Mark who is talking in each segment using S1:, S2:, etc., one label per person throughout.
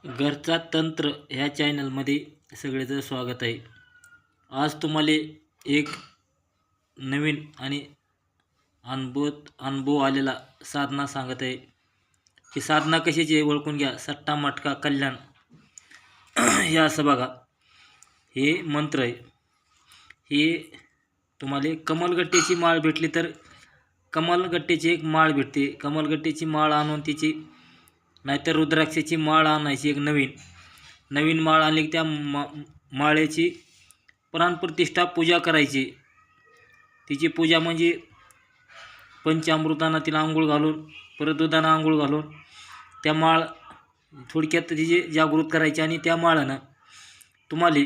S1: घरचा तंत्र ह्या चॅनलमध्ये सगळेचं स्वागत आहे. आज तुम्हाला एक नवीन आणि अनुभव आलेला साधना सांगत आहे. ही साधना कशाची आहे ओळखून घ्या. सट्टा मटका कल्याण हे असं बघा, हे मंत्र आहे. हे तुम्हाला कमलगट्ट्याची माळ भेटली तर कमलगट्ट्याची एक माळ भेटते. कमलगट्ट्याची माळ आणून तिची नाहीतर रुद्राक्षाची माळ आणायची. एक नवीन माळ आणली की त्या माळेची प्राणप्रतिष्ठा पूजा करायची. तिची पूजा म्हणजे पंचामृतानं तिला आंघोळ घालून परत दुधानं आंघोळ घालून त्या माळ थोडक्यात तिची जागृत करायची. आणि त्या माळानं तुम्हाला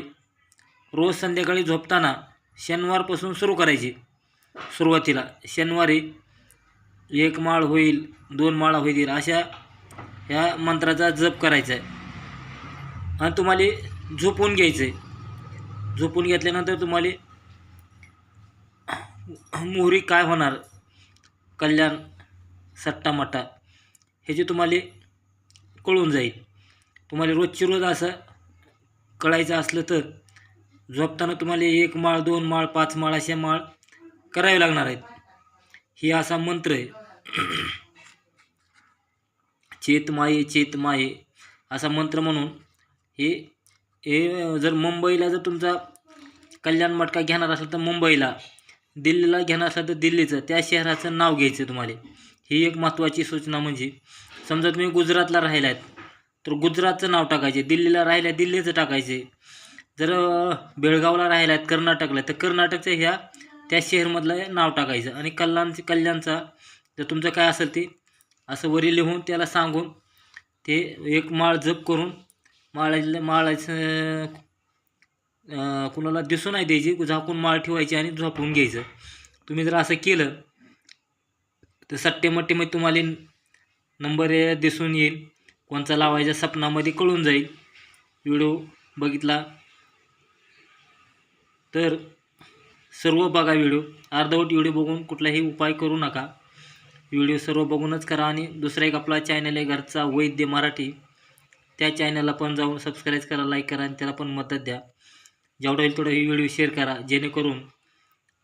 S1: रोज संध्याकाळी झोपताना शनिवारपासून सुरू करायची. सुरुवातीला शनिवारी 1 माळ होईल, 2 माळा होईल, अशा ह्या मंत्राचा जप करायचा आहे. आणि तुम्हाला झोपून घ्यायचं आहे. झोपून घेतल्यानंतर तुम्हाला मोहरी काय होणार, कल्याण सट्टा मट्टा ह्याची तुम्हाला कळून जाईल. तुम्हाला रोजची रोज असं कळायचं असलं तर झोपताना तुम्हाला 1 माळ, 2 माळ, 5 माळ अशा माळ करावे लागणार आहेत. ही असा मंत्र आहे. चेतमाये चेतमाये असा मंत्र म्हणून हे जर मुंबईला जर तुमचा कल्याण मटका घेणार असेल तर मुंबईला, दिल्लीला घेणार असेल तर दिल्लीचं, त्या शहराचं नाव घ्यायचं तुम्हाला. ही एक महत्त्वाची सूचना. म्हणजे समजा तुम्ही गुजरातला राहिला आहेत तर गुजरातचं नाव टाकायचे, दिल्लीला राहिला दिल्लीचं टाकायचे, जर बेळगावला राहिला आहेत कर्नाटकला तर कर्नाटकचं त्या शहरमधलं नाव टाकायचं. आणि कल्याणचा जर तुमचं काय असेल ते असं वरी लिहून त्याला सांगून ते 1 माळ जप करून माळाचं कुणाला दिसून नाही द्यायची, झाकून माळ ठेवायची आणि झोपून घ्यायचं. तुम्ही जर असं केलं तर सट्टेमट्टेमध्ये तुम्हाला नंबर दिसून येईल, कोणचा लावायचा स्वप्नामध्ये कळून जाईल. व्हिडिओ बघितला तर सर्व बघा व्हिडिओ. अर्धवट व्हिडिओ बघून कुठलाही उपाय करू नका. व्हिडिओ सर्व बघूनच करा. आणि दुसरा एक आपला चॅनल आहे घरचा वैद्य मराठी, त्या चॅनलला पण जाऊन सबस्क्राईब करा, लाईक करा आणि त्याला पण मदत द्या. जेवढं होईल तेवढं ही व्हिडिओ शेअर करा, जेणेकरून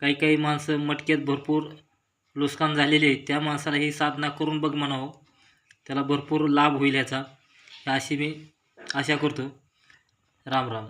S1: काही माणसं मटक्यात भरपूर नुकसान झालेले आहेत त्या माणसाला ही साधना करून बघ म्हणावं, त्याला भरपूर लाभ होईल याचा, अशी मी आशा करतो. राम राम.